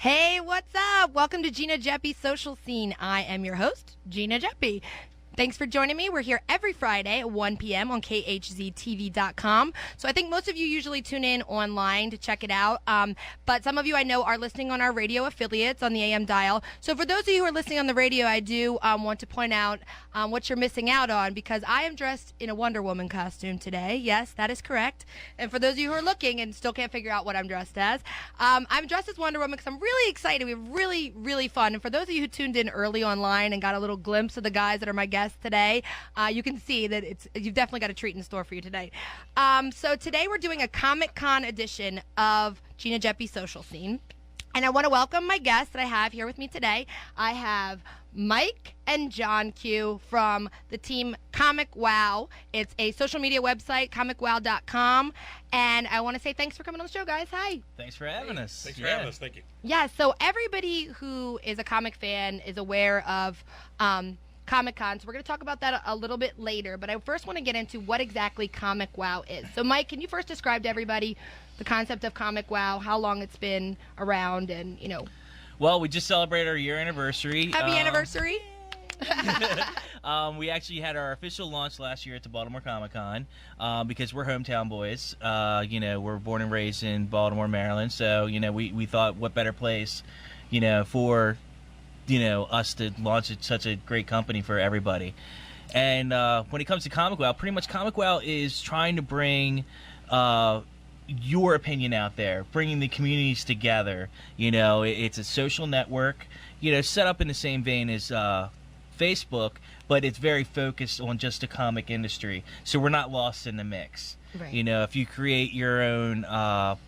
Hey, what's up? Welcome to Gina Geppi Social Scene. I am your host, Gina Geppi. Thanks for joining me. We're here every Friday at 1 p.m. on khztv.com. So I think most of you usually tune in online to check it out. But some of you I know are listening on our radio affiliates on the AM dial. So for those of you who are listening on the radio, I do want to point out what you're missing out on, because I am dressed in a Wonder Woman costume today. Yes, that is correct. And for those of you who are looking and still can't figure out what I'm dressed as, I'm dressed as Wonder Woman because I'm really excited. We have really, really fun. And for those of you who tuned in early online and got a little glimpse of the guys that are my guests today, you can see that you've definitely got a treat in store for you today. So today we're doing a ComicCon edition of Gina Geppi Social Scene, and I want to welcome my guests that I have here with me today. I have Mike and John Q from the team ComicWow. It's a social media website, comicwow.com, and I want to say thanks for coming on the show, guys. Hi. Thanks for having us. Thanks for having us. Thank you. Yeah, so everybody who is a comic fan is aware of Comic-Con, so we're going to talk about that a little bit later, but I first want to get into what exactly ComicWow is. So Mike, can you first describe to everybody the concept of ComicWow, how long it's been around, and Well, we just celebrated our year anniversary. Happy anniversary. We actually had our official launch last year at the Baltimore Comic-Con because we're hometown boys. We're born and raised in Baltimore, Maryland, so we thought what better place for us to launch such a great company for everybody. And when it comes to ComicWow, pretty much ComicWow is trying to bring your opinion out there, bringing the communities together. It's a social network, set up in the same vein as Facebook, but it's very focused on just the comic industry. So we're not lost in the mix. Right. If you create your own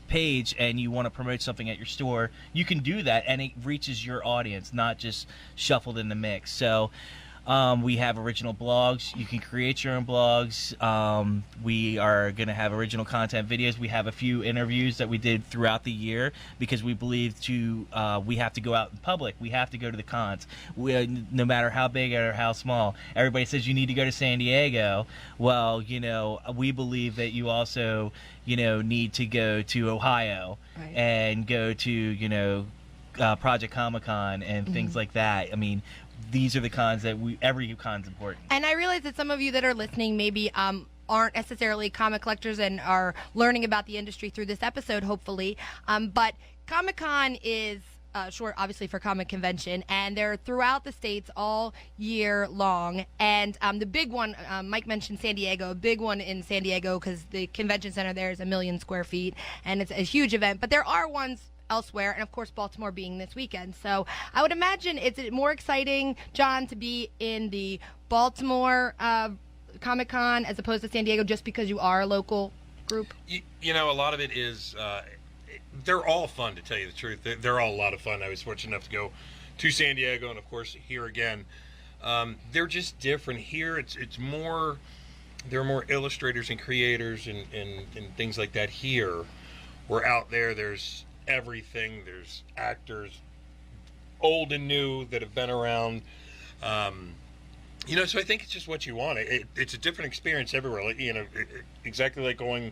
page and you want to promote something at your store, you can do that, and it reaches your audience, not just shuffled in the mix. So we have original blogs. You can create your own blogs. We are going to have original content videos. We have a few interviews that we did throughout the year because we believe we have to go out in public. We have to go to the cons. No matter how big or how small. Everybody says you need to go to San Diego. Well, we believe that you also, need to go to Ohio, right, and go to, Project Comic-Con and things like that. I mean, these are the cons that every con's important. And I realize that some of you that are listening maybe aren't necessarily comic collectors and are learning about the industry through this episode, hopefully. But Comic-Con is short, obviously, for comic convention, and they're throughout the states all year long. And the big one, Mike mentioned San Diego, a big one in San Diego because the convention center there is 1 million square feet, and it's a huge event. But there are ones elsewhere, and of course Baltimore being this weekend. So I would imagine it's more exciting, John, to be in the Baltimore Comic-Con as opposed to San Diego, just because you are a local group. A lot of it is they're all fun, to tell you the truth. They're all a lot of fun. I was fortunate enough to go to San Diego, and of course here again. They're just different. Here it's more, there are more illustrators and creators and things like that. Here we're out there's everything. There's actors, old and new, that have been around. So I think it's just what you want. It's a different experience everywhere. Exactly like going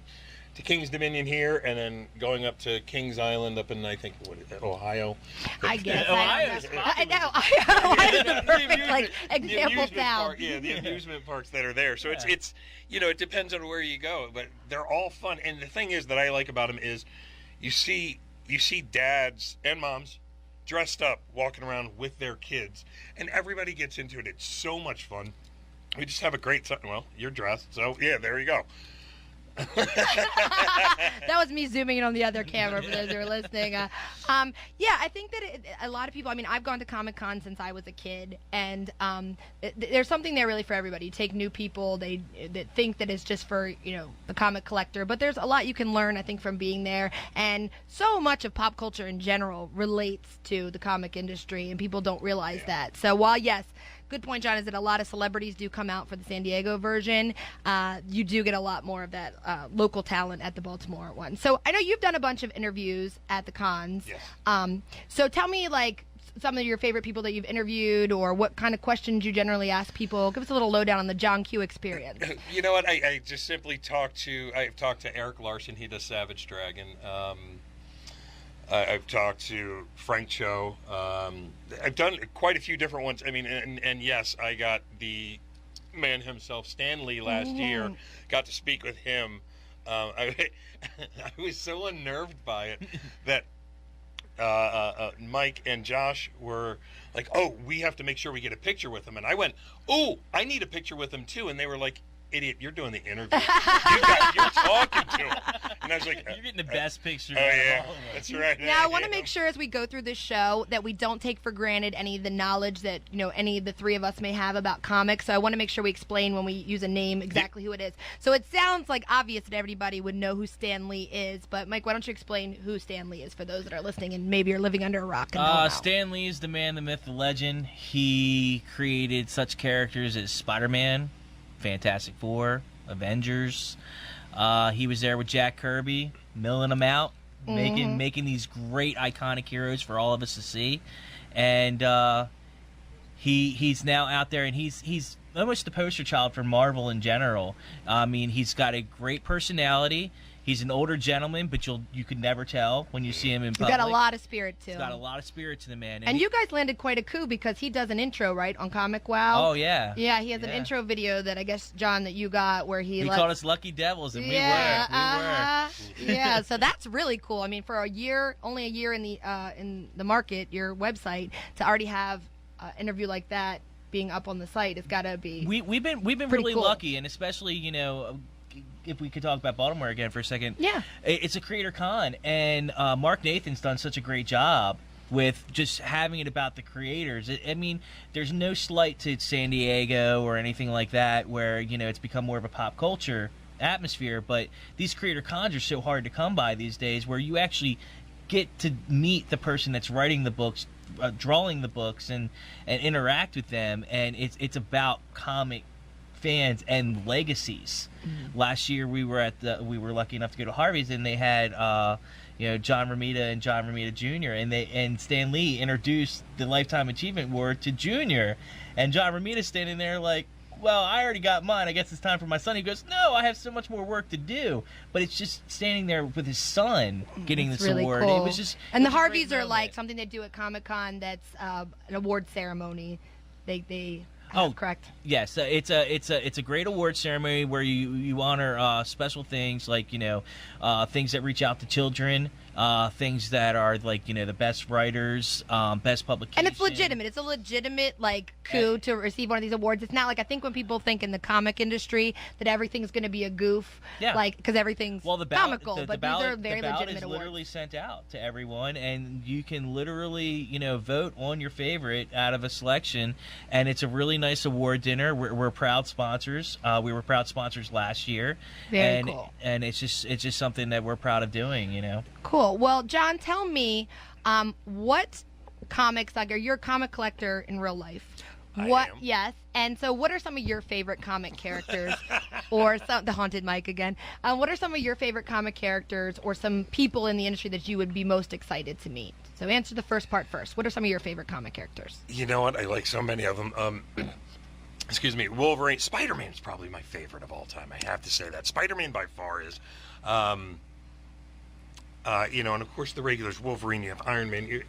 to King's Dominion here and then going up to Kings Island up in, I think, Ohio. I guess. I know. Ohio is the perfect example town. The amusement parks that are there. So it's it depends on where you go, but they're all fun. And the thing is that I like about them is you see dads and moms dressed up walking around with their kids, and everybody gets into it. It's so much fun. We just have a great time. Well, you're dressed, so yeah, there you go. That was me zooming in on the other camera for those who are listening. I think that a lot of people, I've gone to Comic-Con since I was a kid, and there's something there really for everybody. You take new people, they think that it's just for, the comic collector, but there's a lot you can learn, I think, from being there, and so much of pop culture in general relates to the comic industry, and people don't realize that. So while, yes, good point, John, is that a lot of celebrities do come out for the San Diego version. You do get a lot more of that local talent at the Baltimore one. So I know you've done a bunch of interviews at the cons. Yes. So tell me, some of your favorite people that you've interviewed, or what kind of questions you generally ask people. Give us a little lowdown on the John Q experience. You know what? I just simply I've talked to Eric Larson. He does Savage Dragon. I've talked to Frank Cho. I've done quite a few different ones. I mean, and yes, I got the man himself, Stan Lee, last year. Got to speak with him. I was so unnerved by it that Mike and Josh were like, "Oh, we have to make sure we get a picture with him." And I went, "Oh, I need a picture with him too." And they were like, "Idiot, you're doing the interview. You're talking to him." And I was like, "You're getting the best picture." Oh yeah, that's right. Now I want to make sure as we go through this show that we don't take for granted any of the knowledge that any of the three of us may have about comics. So I want to make sure we explain when we use a name exactly who it is. So it sounds like obvious that everybody would know who Stan Lee is, but Mike, why don't you explain who Stan Lee is for those that are listening and maybe are living under a rock? Stan Lee is the man, the myth, the legend. He created such characters as Spider-Man, Fantastic Four, Avengers. He was there with Jack Kirby, milling them out, making these great iconic heroes for all of us to see. And he's now out there, and he's almost the poster child for Marvel in general. I mean, he's got a great personality. He's an older gentleman, but you could never tell when you see him in public. He's got a lot of spirit, too. He's got a lot of spirit to the man. And you guys landed quite a coup because he does an intro, right, on ComicWow? Oh, yeah. Yeah, he has an intro video that I guess, John, that you got where he called us Lucky Devils, and we were. Yeah, so that's really cool. I mean, for only a year in the market, your website, to already have an interview like that being up on the site, it's got to be We've been really cool. Lucky, and especially, if we could talk about Baltimore again for a second. Yeah. It's a creator con, and Mark Nathan's done such a great job with just having it about the creators. I mean, there's no slight to San Diego or anything like that where, it's become more of a pop culture atmosphere, but these creator cons are so hard to come by these days where you actually get to meet the person that's writing the books, drawing the books, and interact with them, and it's about comic fans and legacies. Last year we were lucky enough to go to Harvey's, and they had John Romita and John Romita Jr. and Stan Lee introduced the Lifetime Achievement Award to Junior, and John Romita standing there like, well, I already got mine, I guess it's time for my son. He goes, no, I have so much more work to do. But it's just standing there with his son getting this really award. Cool. It was just, and the Harveys are like something they do at Comic-Con that's an award ceremony. They correct. Yes, it's a great award ceremony where you honor special things like things that reach out to children, things that are like the best writers, best publication. And it's legitimate. It's a legitimate coup to receive one of these awards. It's not like I think when people think in the comic industry that everything's going to be a goof, because everything's comical. But these are very legitimate awards. The ballot is literally sent out to everyone, and you can literally vote on your favorite out of a selection, and it's a really nice award dinner. We're proud sponsors. We were proud sponsors last year. Very cool. And it's just something that we're proud of doing. Cool. Well, John, tell me what comics, are you a comic collector in real life? I am. Yes. And so what are some of your favorite comic characters or the haunted mic again? What are some of your favorite comic characters or some people in the industry that you would be most excited to meet? So answer the first part first. What are some of your favorite comic characters? You know what? I like so many of them. Excuse me. Wolverine. Spider-Man's probably my favorite of all time. I have to say that. Spider-Man by far is. And of course the regulars, Wolverine, you have Iron Man,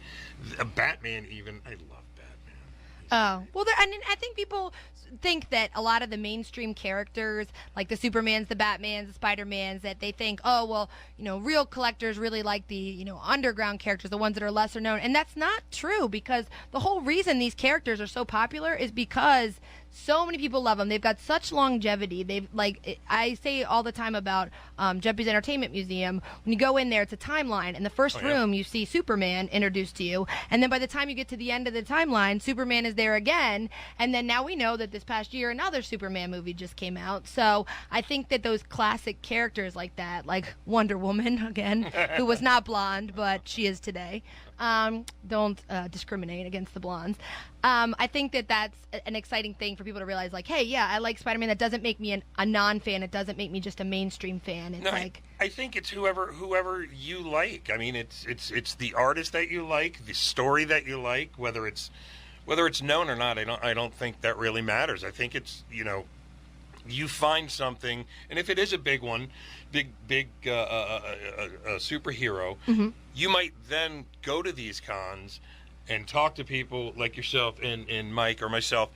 Batman even. I love Batman. Oh, well, I think people think that a lot of the mainstream characters, like the Supermans, the Batmans, the Spider-Mans, that they think, oh, well, real collectors really like the, underground characters, the ones that are lesser known. And that's not true, because the whole reason these characters are so popular is because so many people love them. They've got such longevity. I say all the time about Geppi's Entertainment Museum. When you go in there, it's a timeline. In the first room, you see Superman introduced to you, and then by the time you get to the end of the timeline, Superman is there again. And then now we know that this past year another Superman movie just came out. So I think that those classic characters like that, like Wonder Woman again, who was not blonde but she is today. Don't discriminate against the blondes. I think that that's an exciting thing for people to realize, like, hey, yeah, I like Spider-Man. That doesn't make me a non-fan. It doesn't make me just a mainstream fan. It's I think it's whoever you like. I mean, it's the artist that you like, the story that you like, whether it's known or not. I don't think that really matters. I think it's you find something, and if it is a big one, big superhero, you might then go to these cons and talk to people like yourself and Mike or myself,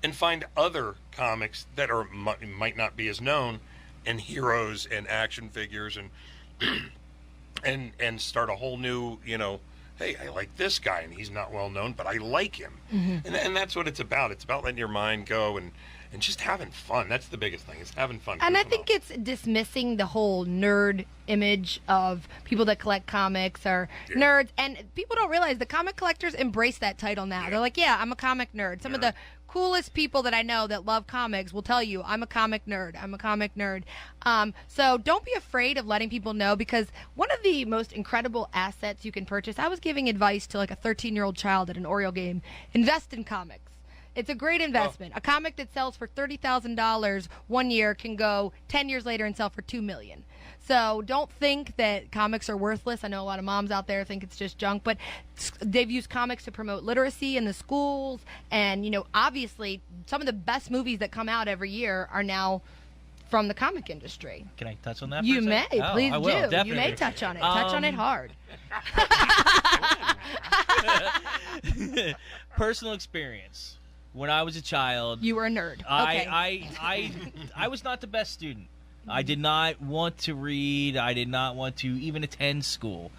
and find other comics that are might not be as known, and heroes and action figures and start a whole new, hey, I like this guy and he's not well known, but I like him. And that's what it's about. It's about letting your mind go and just having fun. That's the biggest thing, is having fun. And I think it's dismissing the whole nerd image of people that collect comics or nerds. And people don't realize the comic collectors embrace that title now. They're like, yeah, I'm a comic nerd. Some of the coolest people that I know that love comics will tell you, I'm a comic nerd. I'm a comic nerd. So don't be afraid of letting people know, because one of the most incredible assets you can purchase, I was giving advice to like a 13-year-old child at an Oriole game, invest in comics. It's a great investment. A comic that sells for $30,000 one year can go 10 years later and sell for $2 million. So don't think that comics are worthless. I know a lot of moms out there think it's just junk, but they've used comics to promote literacy in the schools. And, obviously some of the best movies that come out every year are now from the comic industry. Can I touch on that? You may. Please I will, do. definitely. You may touch on it. Touch on it hard. Personal experience. When I was a child, you were a nerd. Okay. I was not the best student. I did not want to read. I did not want to even attend school.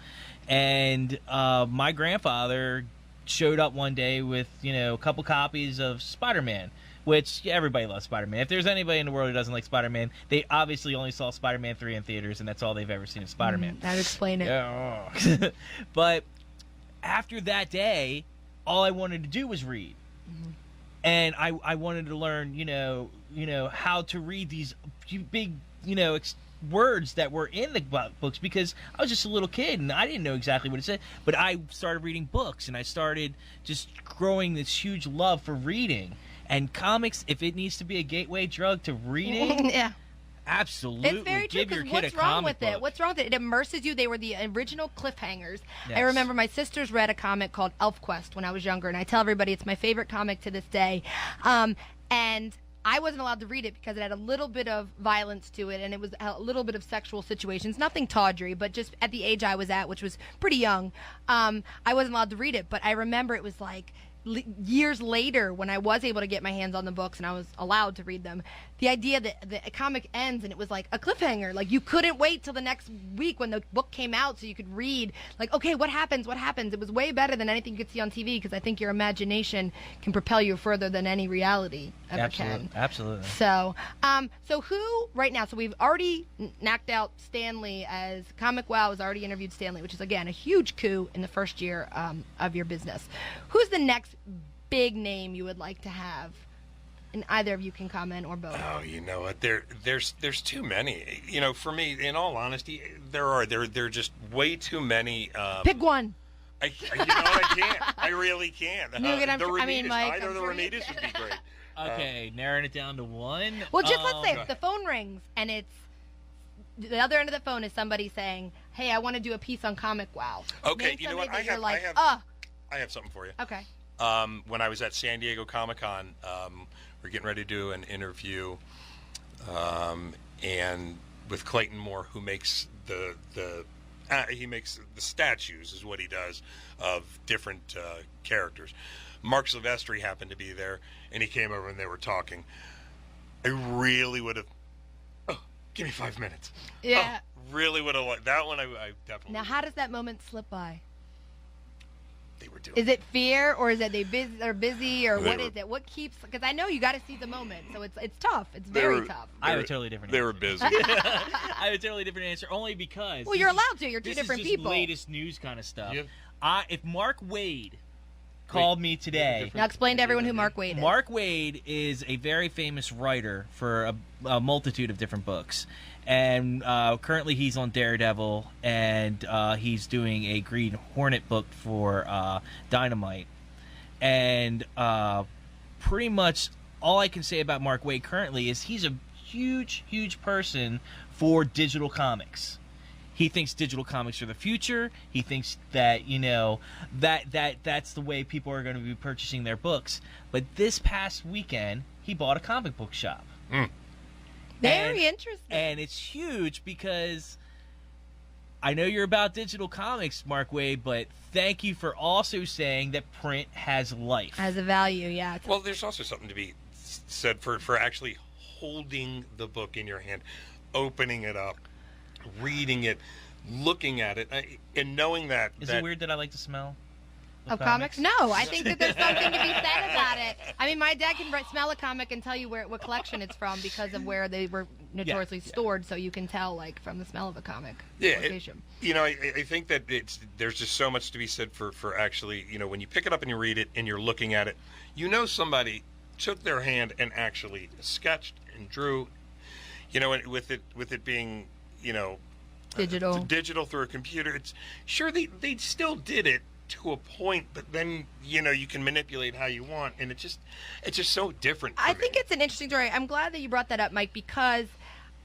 And my grandfather showed up one day with, a couple copies of Spider-Man, which everybody loves Spider-Man. If there's anybody in the world who doesn't like Spider-Man, they obviously only saw Spider-Man 3 in theaters, and that's all they've ever seen of Spider-Man. That would explain it. Yeah. But after that day, all I wanted to do was read. And I wanted to learn, how to read these big, words that were in the books, because I was just a little kid and I didn't know exactly what it said. But I started reading books, and I started just growing this huge love for reading. And comics, if it needs to be a gateway drug to reading, yeah. Absolutely. It's very true, because what's wrong with it? What's wrong with it? It immerses you. They were the original cliffhangers. Yes. I remember my sisters read a comic called ElfQuest when I was younger, and I tell everybody it's my favorite comic to this day. And I wasn't allowed to read it because it had a little bit of violence to it, and it was a little bit of sexual situations. Nothing tawdry, but just at the age I was at, which was pretty young, I wasn't allowed to read it. But I remember it was like years later, when I was able to get my hands on the books and I was allowed to read them, the idea that the comic ends and it was like a cliffhanger, like you couldn't wait till the next week when the book came out so you could read, like, okay, what happens, it was way better than anything you could see on TV, because I think your imagination can propel you further than any reality ever can. Absolutely. So who right now, so we've already knocked out Stanley, as ComicWow has already interviewed Stanley, which is again a huge coup in the first year of your business. Who's the next big name you would like to have? And either of you can comment, or both. Oh, you know what? There's too many. For me, in all honesty, there are just way too many. Pick one. I can't. I really can't. Mike, either the I'm Ramitas would be great. Okay, narrowing it down to one. Well, just let's say the phone rings and it's the other end of the phone is somebody saying, "Hey, I want to do a piece on ComicWow." Okay, you know what? I have something for you. Okay. When I was at San Diego Comic-Con, we're getting ready to do an interview, and with Clayton Moore, who makes he makes the statues, is what he does, of different characters. Mark Silvestri happened to be there, and he came over and they were talking. I really would have. Oh, give me 5 minutes. Yeah. Oh, really would have liked that one. I definitely. Now, how does that moment slip by? They were doing. Is it fear, or is it they're busy, or what is it? What keeps? Because I know you got to see the moment, so it's tough. It's very tough. I have a totally different. They answer. were busy. I have a totally different answer, only because. Well, you're allowed to. You're two different this is just people. Latest news kind of stuff. Yep. If Mark Wade called me today. Now explain to everyone who Mark Wade is. Mark Wade is a very famous writer for a multitude of different books. And currently he's on Daredevil, and he's doing a Green Hornet book for Dynamite. And pretty much all I can say about Mark Wade currently is he's a huge, huge person for digital comics. He thinks digital comics are the future. He thinks that, that's the way people are going to be purchasing their books. But this past weekend, he bought a comic book shop. Very interesting. And it's huge because I know you're about digital comics, Mark Wade, but thank you for also saying that print has life. Has a value, yeah. Well, there's also something to be said for actually holding the book in your hand, opening it up, reading it, looking at it, and knowing that... Is it weird that I like the smell of comics? No, I think that there's something to be said about it. I mean, my dad can smell a comic and tell you what collection it's from because of where they were notoriously stored, so you can tell, like, from the smell of a comic location. I think that there's just so much to be said for actually, when you pick it up and you read it and you're looking at it, somebody took their hand and actually sketched and drew, and with it being, digital through a computer. It's sure they still did it to a point, but then you can manipulate how you want, and it's just so different. I think it's an interesting story. I'm glad that you brought that up, Mike, because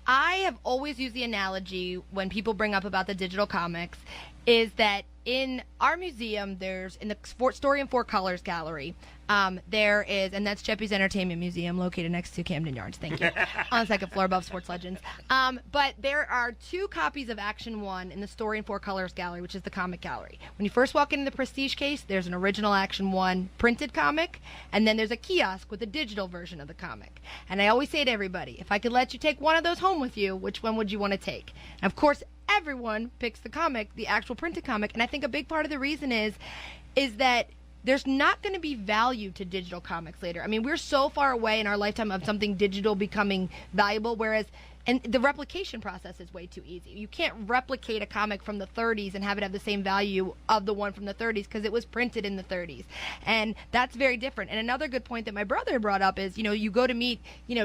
I have always used the analogy when people bring up about the digital comics is that in our museum, there's in the Story in Four Colors gallery, there is, and that's Geppi's Entertainment Museum located next to Camden Yards. Thank you. On the second floor above Sports Legends. But there are 2 copies of Action 1 in the Story in Four Colors gallery, which is the comic gallery. When you first walk into the Prestige case, there's an original Action 1 printed comic, and then there's a kiosk with a digital version of the comic. And I always say to everybody, if I could let you take one of those home with you, which one would you want to take? And of course, everyone picks the comic, the actual printed comic, and I think a big part of the reason is that there's not going to be value to digital comics later. I mean, we're so far away in our lifetime of something digital becoming valuable, whereas and the replication process is way too easy. You can't replicate a comic from the 30s and have it have the same value of the one from the 30s because it was printed in the 30s. And that's very different. And another good point that my brother brought up is, you go to meet,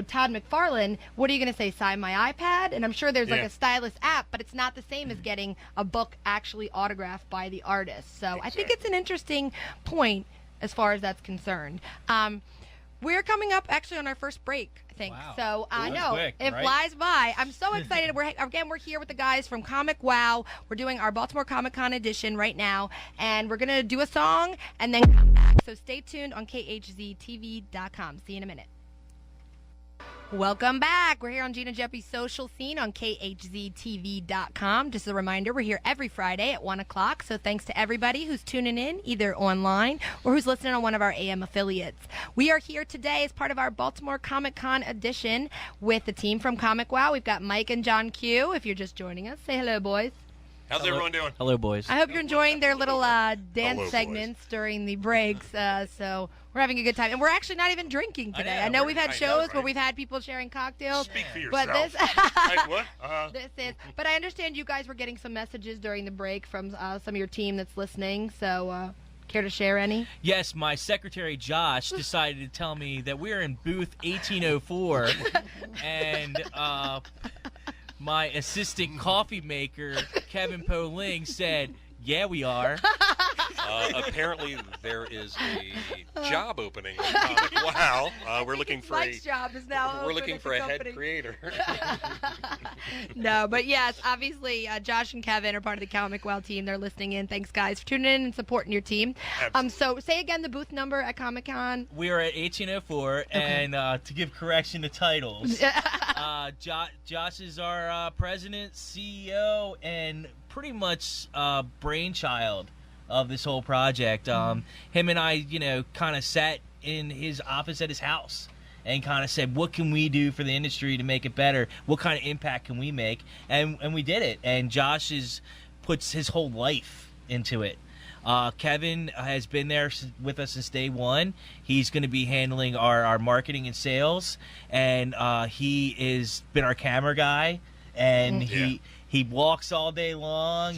Todd McFarlane, what are you going to say, sign my iPad? And I'm sure there's like a stylus app, but it's not the same as getting a book actually autographed by the artist. So I think it's an interesting point as far as that's concerned. We're coming up actually on our first break, I think. Wow. So I know quick, it flies by. I'm so excited. We're here with the guys from ComicWow. We're doing our Baltimore Comic-Con edition right now, and we're gonna do a song and then come back. So stay tuned on KHZTV.com. See you in a minute. Welcome back. We're here on Gina Geppi's Social Scene on KHZTV.com. Just a reminder, we're here every Friday at 1 o'clock. So thanks to everybody who's tuning in, either online or who's listening on one of our AM affiliates. We are here today as part of our Baltimore Comic-Con edition with the team from ComicWow. We've got Mike and John Q. If you're just joining us, say hello, boys. How's everyone doing? Hello, boys. I hope you're enjoying their little dance Hello, segments during the breaks. So we're having a good time. And we're actually not even drinking today. I know we've had shows where we've had people sharing cocktails. Speak for But yourself. What? But I understand you guys were getting some messages during the break from some of your team that's listening. So care to share any? Yes, my secretary Josh decided to tell me that we're in booth 1804, and my assistant coffee maker, Kevin Poling, said, "Yeah, we are." Apparently, there is a job opening at ComicWow. We're looking for Mike's job is now We're open looking at for the a company. head creator. No, but yes, obviously, Josh and Kevin are part of the ComicWow team. They're listening in. Thanks, guys, for tuning in and supporting your team. So say again the booth number at Comic-Con. We are at 1804, and to give correction to titles, Josh is our president, CEO, and pretty much brainchild of this whole project. Him and I, kind of sat in his office at his house and kind of said, what can we do for the industry to make it better? What kind of impact can we make? And we did it. And Josh puts his whole life into it. Kevin has been there with us since day one. He's going to be handling our marketing and sales, and he has been our camera guy, and he walks all day long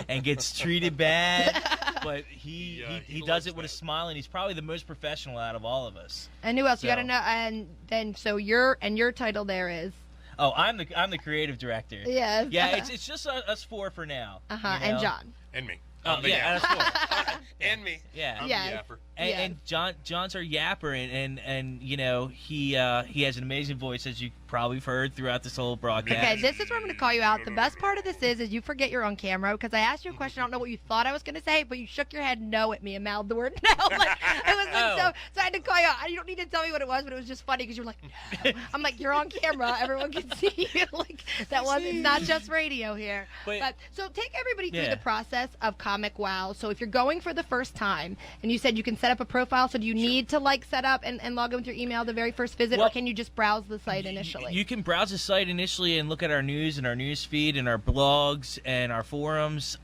and gets treated bad, but he does it with a smile, and he's probably the most professional out of all of us. And who else? You got to know. And then so your title there is. Oh, I'm the creative director. Yes. Yeah, it's just us four for now. And John. And me. Oh, I'm the yeah, yapper. that's cool. And me. Yeah. I'm Yes. the yapper. And John's our yapper, and you know he has an amazing voice, as you probably have heard throughout this whole broadcast. Okay, this is where I'm going to call you out. The best part of this is you forget you're on camera because I asked you a question. I don't know what you thought I was going to say, but you shook your head no at me and mouthed the word no. Like, it was like, so I had to call you out. You don't need to tell me what it was, but it was just funny because you were like, no. I'm like, you're on camera. Everyone can see you. Like, that wasn't not just radio here. But so take everybody through the process of ComicWow. So if you're going for the first time, and you said you can set up a profile, so do you need to like set up and log in with your email the very first visit, or can you just browse the site initially? You can browse the site initially and look at our news and our news feed and our blogs and our forums.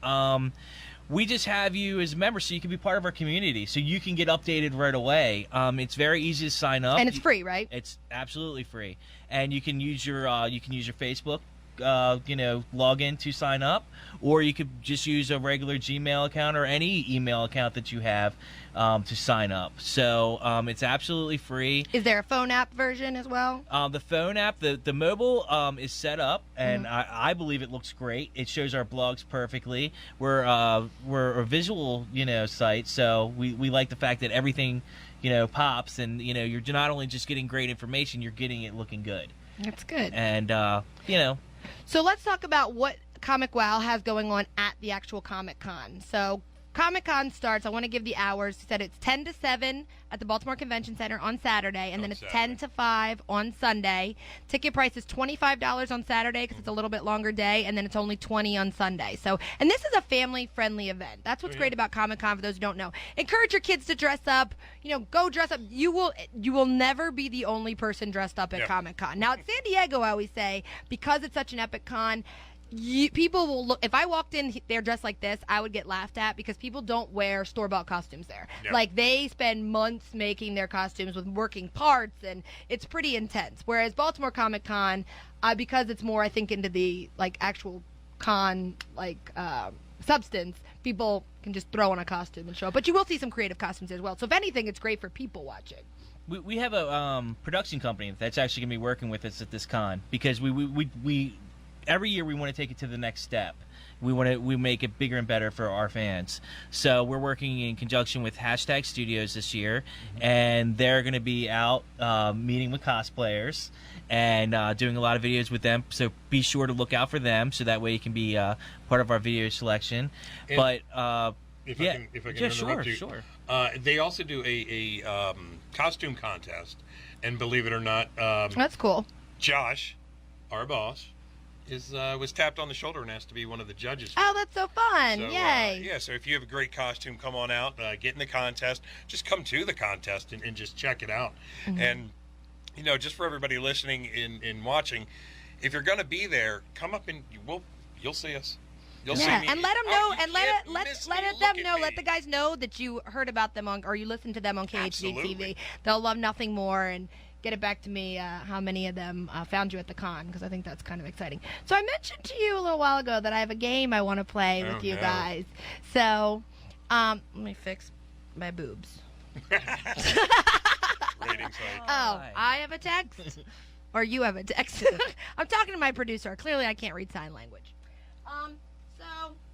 We just have you as a member so you can be part of our community, so you can get updated right away. It's very easy to sign up, and it's free, right? It's absolutely free, and you can use your Facebook log in to sign up, or you could just use a regular Gmail account or any email account that you have to sign up. So it's absolutely free. Is there a phone app version as well? The phone app, the mobile is set up, and I believe it looks great. It shows our blogs perfectly. We're a visual site, so we like the fact that everything pops, and you're not only just getting great information, you're getting it looking good. That's good. And So let's talk about what ComicWow has going on at the actual ComicCon. So ComicCon starts, I want to give the hours. You said it's 10 to 7 at the Baltimore Convention Center on Saturday, and then it's 10 to 5 on Sunday. Ticket price is $25 on Saturday because it's a little bit longer day, and then it's only $20 on Sunday. So, and this is a family-friendly event. That's what's great about Comic-Con, for those who don't know. Encourage your kids to dress up. Go dress up. You will never be the only person dressed up at Comic-Con. Now, at San Diego, I always say, because it's such an epic con, people will look. If I walked in there dressed like this, I would get laughed at because people don't wear store-bought costumes there. Yeah. Like, they spend months making their costumes with working parts, and it's pretty intense. Whereas Baltimore Comic Con, because it's more, I think, into the actual con substance, people can just throw on a costume and show up. But you will see some creative costumes as well. So if anything, it's great for people watching. We have a production company that's actually going to be working with us at this con, because we every year we want to take it to the next step. We make it bigger and better for our fans. So we're working in conjunction with Hashtag Studios this year, and they're going to be out meeting with cosplayers and doing a lot of videos with them. So be sure to look out for them, so that way you can be part of our video selection. And but if I can interrupt you, sure. They also do a costume contest, and believe it or not, That's cool. Josh, our boss, was tapped on the shoulder and asked to be one of the judges. Oh, that's so fun. So, Yay. so if you have a great costume, come on out, get in the contest. Just come to the contest and just check it out. And, just for everybody listening and watching, if you're going to be there, come up and you'll see us. You'll see me. And let them know, and let let the guys know that you heard about them or you listened to them on KHZ Absolutely. TV. They'll love nothing more, and get it back to me how many of them found you at the con, because I think that's kind of exciting. So I mentioned to you a little while ago that I have a game I want to play with you guys. So let me fix my boobs. Ratings hike. Oh, I have a text, or you have a text. I'm talking to my producer. Clearly, I can't read sign language. So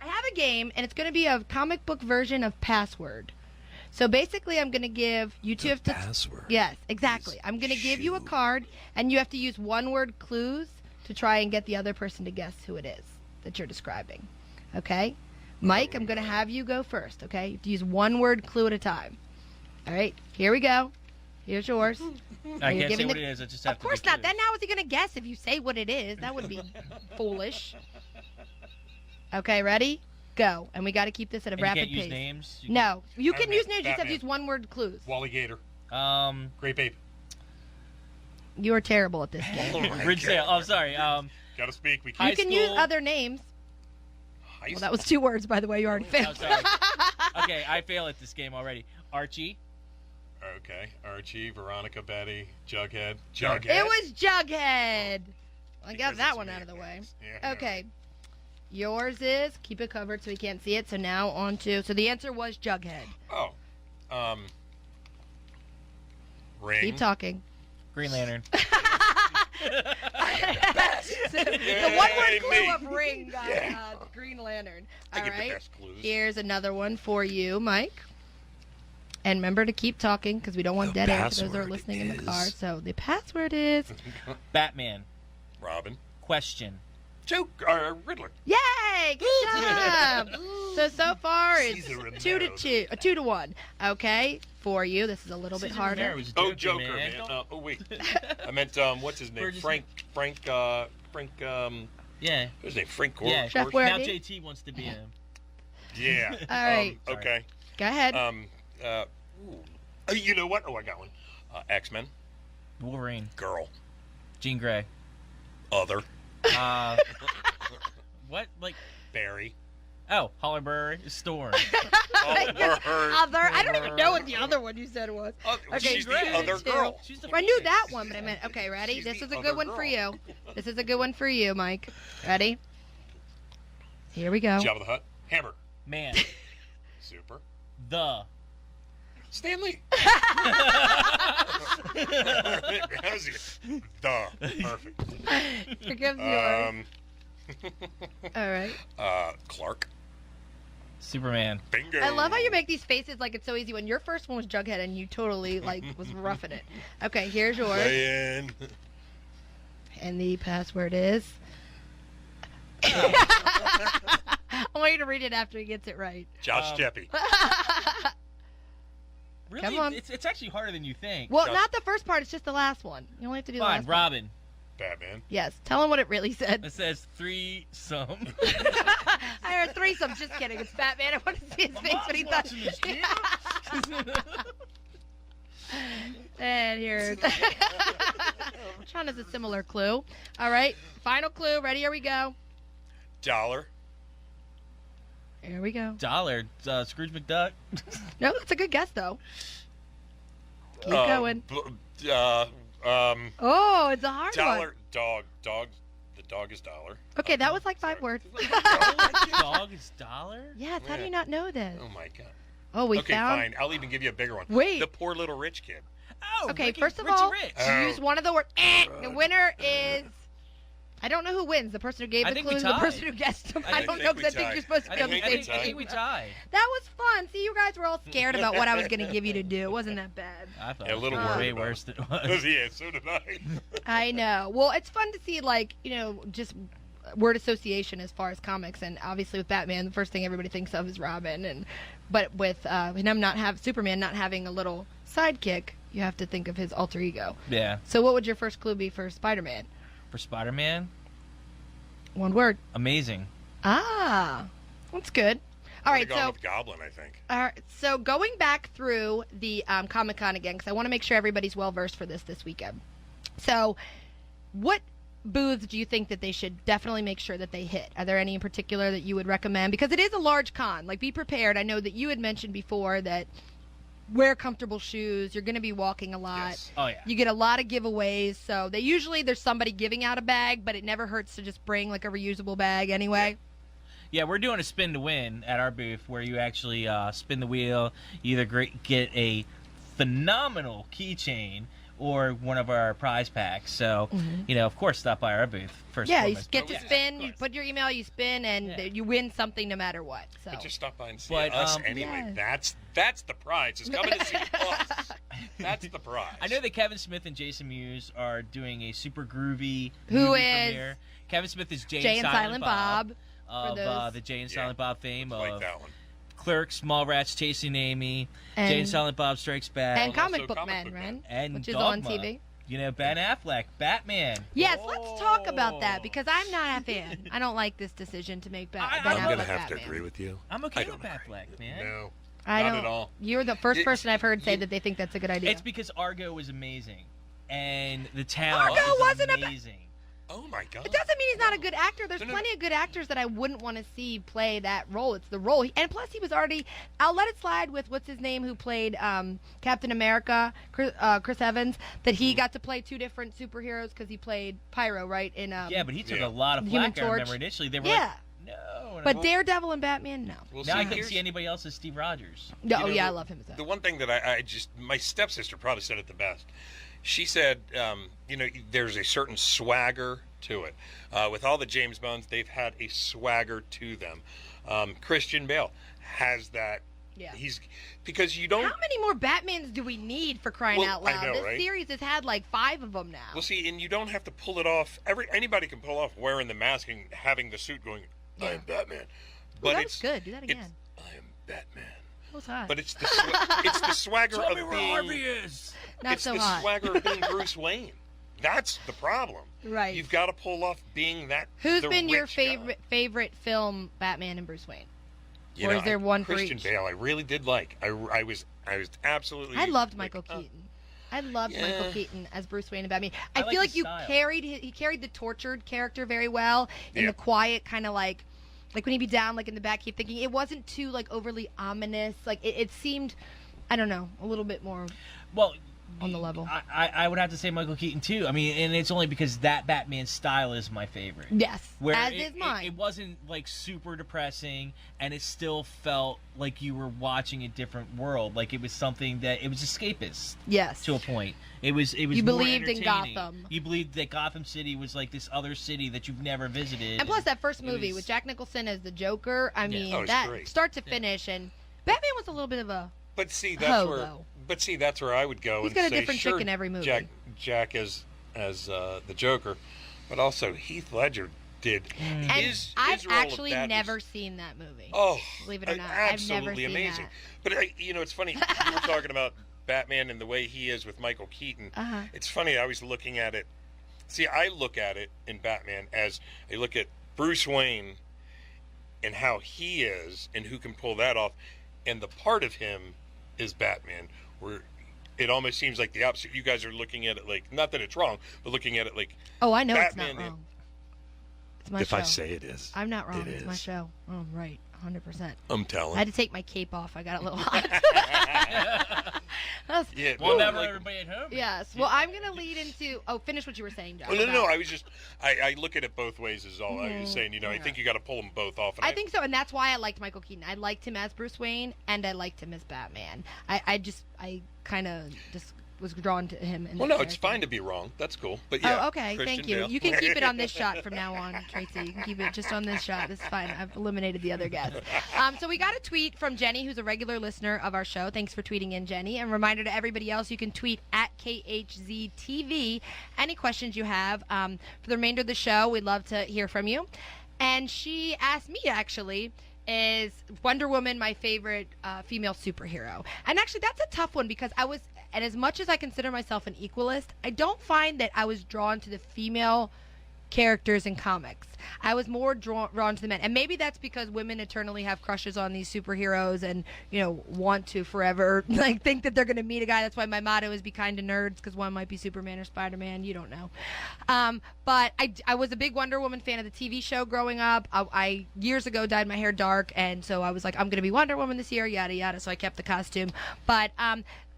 I have a game, and it's going to be a comic book version of Password. So basically, I'm going to give you two have to. Password. Yes, exactly. I'm going to give you a card, and you have to use one-word clues to try and get the other person to guess who it is that you're describing. Okay, Mike, I'm going to have you go first. Okay, you have to use one-word clue at a time. All right, here we go. Here's yours. I can't say what it is. I just have to. Of course not. Then how is he going to guess if you say what it is? That would be foolish. Okay, ready? Go. And we got to keep this at a rapid pace. You can't use names? No. You can use names. You just have Batman. to use one-word clues. Wally Gator. Great Babe. You are terrible at this game. Rid Sale. Oh, sorry. Gotta speak. We You can't. can use other names. Well, that was 2 words, by the way. You already failed. Oh, sorry. Okay, I fail at this game already. Archie. Okay. Archie, Veronica, Betty, Jughead. It was Jughead. I got Because that it's one me, out of the way. Yeah. Okay. Yours is, keep it covered so we can't see it. So now on to, so the answer was Jughead. Oh. Ring. Keep talking. Green Lantern. The one-word clue me. of ring got the Green Lantern. I All get the right. best clues. Here's another one for you, Mike. And remember to keep talking because we don't want dead air for those that are listening in the car. So the password is Batman. Robin. Question. Riddler. yay! Good job. So far it's Caesar 2 to 1. Okay, for you. This is a little bit Caesar harder. Romero was Joker, man. Don't- Oh, wait. I meant, what's his name? Burgess- Frank, Yeah. what's his name? Frank Yeah. Chef Gorge? Ware- Now Worthy? JT wants to be him. Yeah. All right. Okay. Go ahead. You know what? Oh, I got one. X-Men. Wolverine. Girl. Jean Grey. Other. What? Like, Barry. oh, Hollyberry. Storm. Other. I don't even know what the other one you said was. Okay, She's great. the other Two. girl. She's the I knew Phoenix. that one, but I meant, okay, ready? She's This the is a other good one for girl. you. This is a good one for you, Mike. Ready? Here we go. Jabba the Hutt. Hammer. Man. Super. The. Stanley. Perfect. Here comes yours. All right. Clark. Superman. Bingo. I love how you make these faces like it's so easy when your first one was Jughead and you totally like was roughing it. Okay, here's yours. Diane. And the password is I want you to read it after he gets it right. Josh Geppi. Really? Come on. It's actually harder than you think. Well, not the first part, it's just the last one. You only have to do the Fine, last one. Robin. Batman. Yes, tell him what it really said. It says threesome. I heard threesome. Just kidding. It's Batman. I want to see his face when he thought. watching this, dude. And here's. Sean has a similar clue. All right, final clue. Ready? Here we go. Dollar. Here we go. Dollar. Scrooge McDuck. No, that's a good guess though. Keep going. Oh, it's a hard Dollar. one. Dog. The dog is Dollar. Okay, that was like 5 words. Dog is dollar? Yes, how do Yeah. you not know this? Oh my God. Oh, we Okay, found. fine. I'll even give you a bigger one. Wait. The poor little rich kid. Oh, Okay, Ricky- first of Richie all, Rich. use one of the words. The winner is. I don't know who wins. The person who gave I the think we clues, or the tied. person who guessed them. I don't know think because I we think tied. you're supposed to I be on think, the I same think, I think team. we tied. That was fun. See, you guys were all scared about what I was going to give you to do. It wasn't that bad. I thought Yeah, a it little was worried way about worse than it was. Yeah, so did I. I know. Well, it's fun to see, like, just word association as far as comics. And obviously with Batman, the first thing everybody thinks of is Robin. But with him Superman not having a little sidekick, you have to think of his alter ego. Yeah. So what would your first clue be for Spider-Man? For Spider-Man, One word. amazing. Ah, that's good. All right, Gone so with Goblin, I think. so going back through the Comic-Con again, because I want to make sure everybody's well-versed for this weekend. So what booths do you think that they should definitely make sure that they hit? Are there any in particular that you would recommend? Because it is a large con. Like, be prepared. I know that you had mentioned before that wear comfortable shoes. You're going to be walking a lot. Yes. Oh, yeah. You get a lot of giveaways. So there's somebody giving out a bag, but it never hurts to just bring like a reusable bag anyway. Yeah, we're doing a spin to win at our booth where you actually spin the wheel, you either get a phenomenal keychain or one of our prize packs. So, of course, stop by our booth first. Yeah, and you foremost. get to yeah, spin, of you course. put your email, you spin, and Yeah. you win something no matter what. So But just stop by and see But, us anyway. yes. That's the prize. Just coming to see us. That's the prize. I know that Kevin Smith and Jason Mewes are doing a super groovy Who movie is- premiere. Kevin Smith is Jay, Jay and Silent Bob. of those. the Jay and Yeah. Silent Bob fame I like of that one. Clerks, Mallrats, Chasing Amy, And- Jay and Silent Bob Strikes Back, and also Comic Book Comic Man, Book right? Man. and Which is Dogma. on TV. Ben Affleck, Batman. Yes, let's talk about that Oh. because I'm not a fan. I don't like this decision to make Ben I'm Affleck I'm gonna have Batman. to agree with you. I'm okay I with don't Affleck, man. No, I not don't. at all. You're the first It- person I've heard say it- that they think that's a good idea. It's because Argo was amazing, and the town Argo is wasn't a amazing. Oh my God. It doesn't mean he's not a good actor. There's No, no, plenty of good actors that I wouldn't want to see play that role. It's the role. And plus, he was already. I'll let it slide with what's his name who played Captain America, Chris Evans, that he got to play 2 different superheroes because he played Pyro, right? In Yeah, but he took Yeah. a lot of Human flack. I remember Torch. initially they were Yeah. like, no. But Daredevil and Batman, no. Well, Now I couldn't here's- see anybody else as Steve Rogers. No, You know, yeah, I love him as The that. one thing that I just, my stepsister probably said it the best. She said, there's a certain swagger to it. With all the James Bonds, they've had a swagger to them. Christian Bale has that. Yeah. Because you don't. How many more Batmans do we need, for crying out loud? I know, this right? series has had like 5 of them now. Well, see, and you don't have to pull it off. Anybody can pull off wearing the mask and having the suit going, I am Batman. But that was good. Do that again. I am Batman. That was hot. But it's the swagger Tell of me where being. Harvey is. Not It's so the hot. swagger of being Bruce Wayne. That's the problem. Right. You've got to pull off being that. Who's the been your rich guy. favorite film, Batman and Bruce Wayne? You Or know, is there one for Christian each? Bale, I really did like. I was absolutely. I loved like, Michael Keaton. I loved Michael Keaton as Bruce Wayne and Batman. I I like feel like his you style. he carried the tortured character very well, and Yeah. the quiet kind of like when he'd be down like in the back, he'd thinking it wasn't too like overly ominous. Like it seemed, I don't know, a little bit more Well, on the level. I would have to say Michael Keaton too. I mean, and it's only because that Batman style is my favorite. Yes, Where as it, is mine. It wasn't like super depressing, and it still felt like you were watching a different world. Like it was something that it was escapist Yes. to a point. It was. You You believed in entertaining. Gotham. You believed that Gotham City was like this other city that you've never visited. And plus, that first it movie was- with Jack Nicholson as the Joker, I mean, Oh, it's that great. start to finish, and Batman was a little bit of a. But see, though. that's where I would go. He's and got a say, different sure, chick in every movie. Jack as the Joker, but also Heath Ledger did And his I've role of actually that never is- seen that movie. Oh, Believe it or not, I've absolutely never seen amazing. that. But it's funny. You were talking about Batman and the way he is with Michael Keaton. Uh-huh. It's funny. I was looking at it. See, I look at it in Batman as I look at Bruce Wayne and how he is and who can pull that off, and the part of him is Batman, where it almost seems like the opposite. You guys are looking at it like, not that it's wrong, but looking at it like, Oh, I know Batman it's not in- wrong. It's my if show. I say it is, I'm not wrong. it It's my is. show. Oh, right. 100%. I'm I telling. had to take my cape off. I got a little hot. That was- Yeah, Well, no, never like- everybody at home. Yes. Well, I'm going to lead into. Oh, finish what you were saying, John. Oh, no, about- I was just, I look at it both ways is all I was saying. You know, I think you got to pull them both off. And I think so, and that's why I liked Michael Keaton. I liked him as Bruce Wayne, and I liked him as Batman. I kind of just was drawn to him. Well, no, it's fine to be wrong. That's cool. But yeah. Oh, okay. Christian Thank you. Bale. You can keep it on this shot from now on, Tracy. You can keep it just on this shot. This is fine. I've eliminated the other guests. So we got a tweet from Jenny, who's a regular listener of our show. Thanks for tweeting in, Jenny. And reminder to everybody else, you can tweet at KHZTV any questions you have. For the remainder of the show, we'd love to hear from you. And she asked me, actually, is Wonder Woman my favorite female superhero? And actually, that's a tough one because and as much as I consider myself an equalist, I don't find that I was drawn to the female characters in comics. I was more drawn to the men. And maybe that's because women eternally have crushes on these superheroes and, want to forever think that they're going to meet a guy. That's why my motto is be kind to nerds, because one might be Superman or Spider-Man. You don't know. But I was a big Wonder Woman fan of the TV show growing up. I years ago dyed my hair dark, and so I was like, I'm going to be Wonder Woman this year, yada, yada. So I kept the costume. But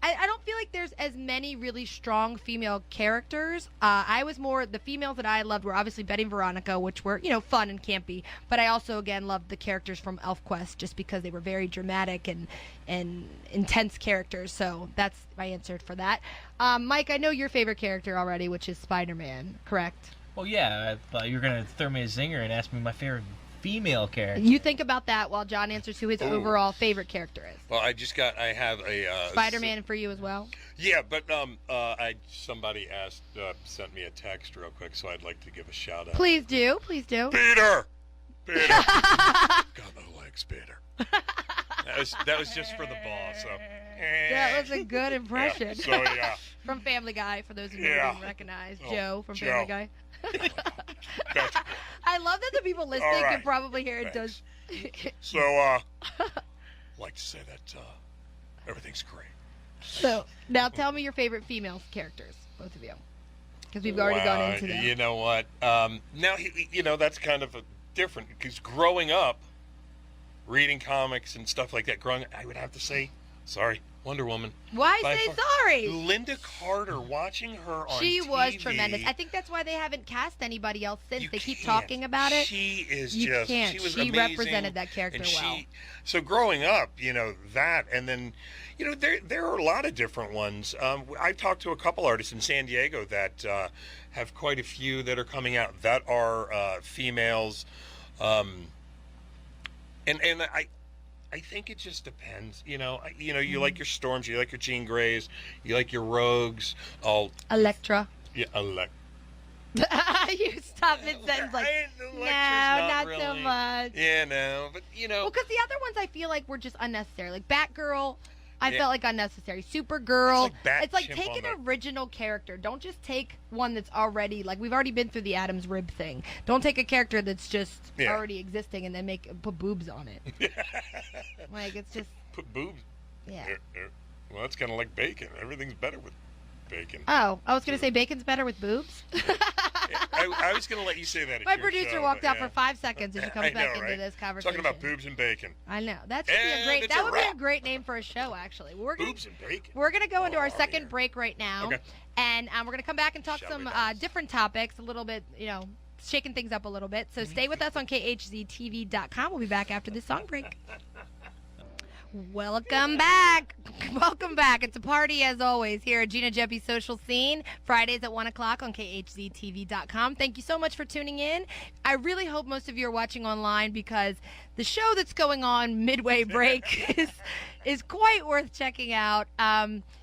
I don't feel like there's as many really strong female characters. I was more, the females that I loved were obviously Betty and Veronica, which were, fun and campy. But I also, again, loved the characters from ElfQuest just because they were very dramatic and intense characters. So that's my answer for that. Mike, I know your favorite character already, which is Spider-Man, correct? Well, yeah. I thought you were gonna throw me a zinger and ask me my favorite female character. You think about that while John answers who his overall favorite character is. Well, I have a Spider-Man for you as well? Yeah, but somebody sent me a text real quick, so I'd like to give a shout out. Please do. Peter. Got no legs, Peter. That was just for the ball. So That was a good impression. Yeah, so yeah. From Family Guy, for those of you who Yeah. didn't recognize. Oh, Joe from Joe. Family Guy. That's cool. I love that the people listening All right. can probably hear it Thanks. does. So I'd like to say that everything's great. So, now tell me your favorite female characters, both of you. Because we've already gone into that. You know what? Now, that's kind of different, because growing up, reading comics and stuff like that, I would have to say, sorry, Wonder Woman. Why By say far. sorry? Linda Carter, watching her on She was TV, tremendous. I think that's why they haven't cast anybody else since. you They keep can't. talking about it. She is You just. can't. She was She amazing, represented that character and well. So growing up, that, and then, there are a lot of different ones. I talked to a couple artists in San Diego that have quite a few that are coming out that are females, and I think it just depends. You like your Storms, you like your Jean Greys, you like your Rogues. Electra. Yeah, You stop mid-sentence like, no, not really. so much. Yeah, no, but Well, because the other ones I feel like were just unnecessary. Like Batgirl, I Yeah. felt like unnecessary. Supergirl, It's like take Batchimp an on original character. Don't just take one that's already, like, we've already been through the Adam's rib thing. Don't take a character that's just Yeah. already existing and then put boobs on it. Like, it's just, put boobs. yeah. Well, that's kind of like bacon. Everything's better with bacon. Oh, I was going to say bacon's better with boobs. I was going to let you say that. At My your producer show, walked but out yeah. for 5 seconds as she comes I know, back into right? this conversation. Talking about boobs and bacon. I know. That should be a And great. it's That a would be a wrap. great name for a show. Actually, Boobs and bacon. we're gonna go into our Oh, second yeah. break right now, Okay. and we're gonna come back and talk Shall some we dance? different topics, a little bit, shaking things up a little bit. So stay with us on khztv.com. We'll be back after this song break. Welcome back. Welcome back. It's a party as always here at Gina Geppi Social Scene, Fridays at 1 o'clock on khztv.com. Thank you so much for tuning in. I really hope most of you are watching online because the show that's going on midway break is quite worth checking out.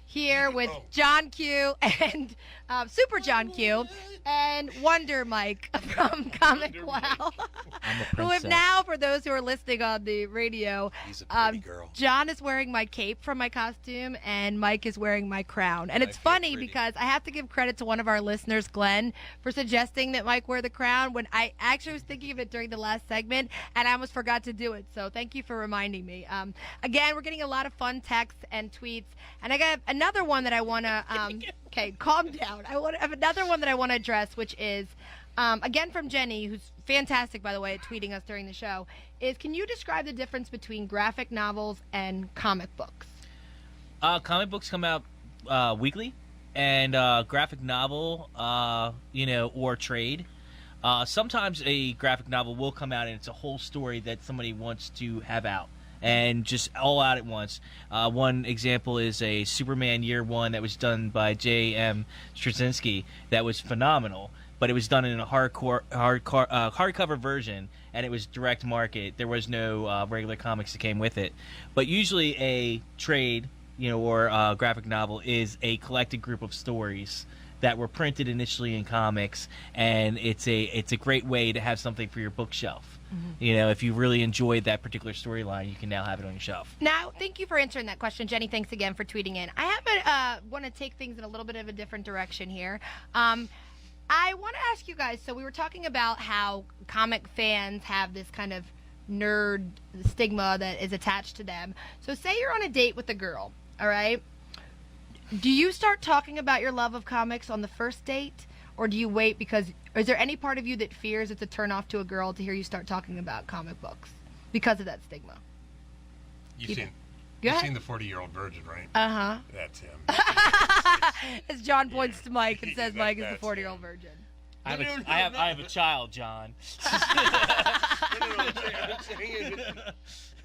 Here with John Q and Super John Q and Wonder Mike from ComicWow, I'm a who have princess. now, for those who are listening on the radio, He's a pretty girl. John is wearing my cape from my costume, and Mike is wearing my crown. And it's feel funny pretty. because I have to give credit to one of our listeners, Glenn, for suggesting that Mike wear the crown when I actually was thinking of it during the last segment, and I almost forgot to do it. So thank you for reminding me. Again, we're getting a lot of fun texts and tweets, and I got another one that I want to. Okay, calm down. I have another one that I want to address, which is. Again from Jenny, who's fantastic, by the way, at tweeting us during the show, is can you describe the difference between graphic novels and comic books? Comic books come out weekly, and graphic novel, or trade. Sometimes a graphic novel will come out and it's a whole story that somebody wants to have out. And just all out at once. One example is a Superman Year One that was done by J.M. Straczynski that was phenomenal. But it was done in a hardcover version, and it was direct market. There was no regular comics that came with it. But usually a trade, or a graphic novel is a collected group of stories that were printed initially in comics, and it's a great way to have something for your bookshelf. If you really enjoyed that particular storyline, you can now have it on your shelf. Now, thank you for answering that question, Jenny. Thanks again for tweeting in. I want to take things in a little bit of a different direction here. I want to ask you guys, so we were talking about how comic fans have this kind of nerd stigma that is attached to them. So say you're on a date with a girl, all right? Do you start talking about your love of comics on the first date? Or do you wait because, is there any part of you that fears it's a turnoff to a girl to hear you start talking about comic books because of that stigma? You've Go seen ahead. the 40-year-old virgin, right? Uh-huh. That's him. As John points to Mike and says Mike is the That's 40-year-old virgin. I have a child, John.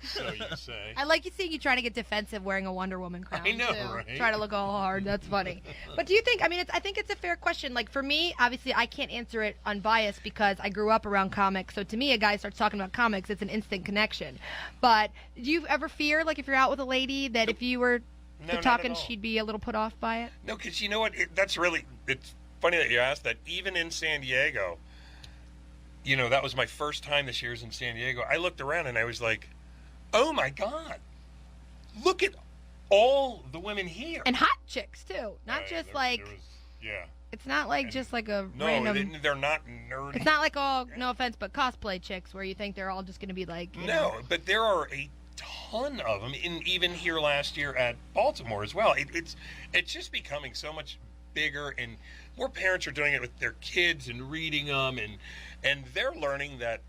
So you say. I like you seeing you trying to get defensive wearing a Wonder Woman crown. I know, too. right? Try to look all hard. That's funny. But do you think? I think it's a fair question. Like for me, obviously, I can't answer it unbiased because I grew up around comics. So to me, a guy starts talking about comics, it's an instant connection. But do you ever fear, like, if you're out with a lady, that if you were No, to not talk at and all. she'd be a little put off by it? No, because you know what? It's funny that you asked that. Even in San Diego, that was my first time this year in San Diego. I looked around and I was like, oh my God, look at all the women here. And hot chicks too, not just like. Yeah. It's not like just like a No, random. they're not nerdy. It's not like all, no offense, but cosplay chicks where you think they're all just going to be like. you know. No, but there are a ton of them, even here last year at Baltimore as well. It's just becoming so much bigger, and more parents are doing it with their kids and reading them, and they're learning that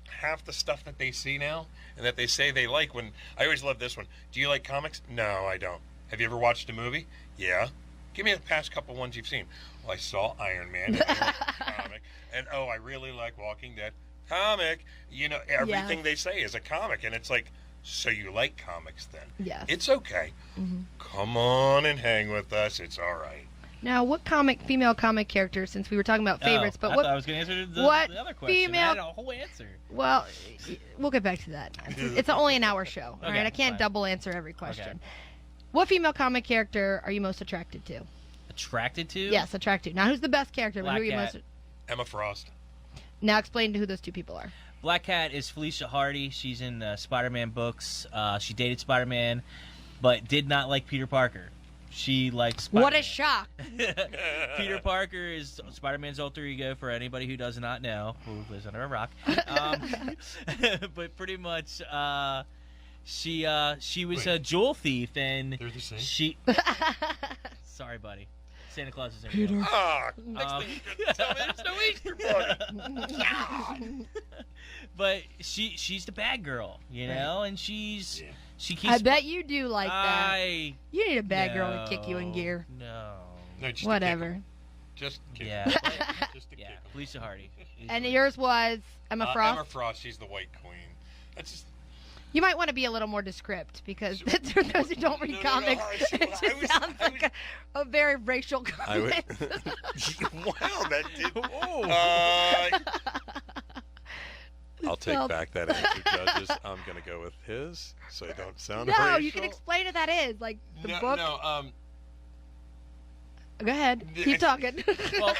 half the stuff that they see now and that they say they like. When I always love this one. Do you like comics? No, I don't. Have you ever watched a movie? Yeah. Give me the past couple ones you've seen. Well, I saw Iron Man, comic, and I really like Walking Dead, comic. You know, everything they say is a comic, and it's like, so you like comics then? Yes. It's okay. Come on and hang with us. It's all right. Now, what female comic character, since we were talking about favorites, but I what thought I was going to answer the other question. female? I had a whole answer. Well, we'll get back to that. It's only an hour show, all Okay, right? I can't fine. double answer every question. Okay. What female comic character are you most attracted to? Attracted to? Yes, attracted to. Now, who's the best character? Black Who are you Cat. most? Emma Frost. Now, explain who those two people are. Black Cat is Felicia Hardy. She's in Spider-Man books. She dated Spider-Man, but did not like Peter Parker. She likes Spider-Man. What a shock! Peter Parker is Spider-Man's alter ego for anybody who does not know, who lives under a rock. But pretty much, she was a jewel thief, and They're the same? she. Sorry, buddy. Santa Claus is in Peter. real. Ah, next thing you're gonna tell me there's no Easter bunny. But she's the bad girl, you know, and she keeps. I bet you do like that. I You need a bad girl to kick you in gear. No. No, just Whatever. Just kick Yeah. him. Just to Yeah, kick him. Felicia Hardy. And yours was Emma Frost? Emma Frost, she's the White Queen. That's just, You might want to be a little more descripted because for those who don't read comics, it just sounds like a very racial comment. wow, that did. I'll take back that answer, judges. I'm going to go with his, so I don't sound No, racial. you can explain what that is. Like the book. No, Go ahead. Keep talking. Well,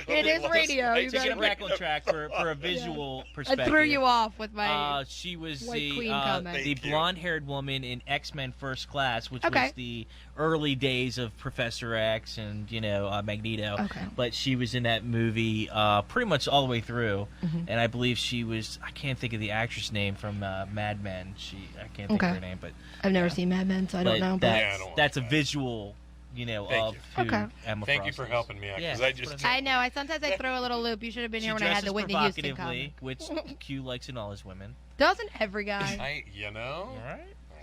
It is radio. You to gotta get back on track for a visual I perspective. threw you off with my. She was White Queen the comment. Thank you. blonde-haired woman in X-Men First Class, which Okay. was the early days of Professor X and Magneto. Okay. But she was in that movie pretty much all the way through, Mm-hmm. and I believe she was. I can't think of the actress name from Mad Men. I can't think Okay. of her name, but I've never seen Mad Men, so I don't know. But Yeah, I don't want that's a that. visual, Thank of you. who Okay. Emma Thank you Frost for is. helping me out, Yeah, because I that's just. what I know. Sometimes I throw a little loop. You should have been She here when I had dresses the Whitney Houston provocatively, comment. which Q likes in all his women. Doesn't every guy? All right.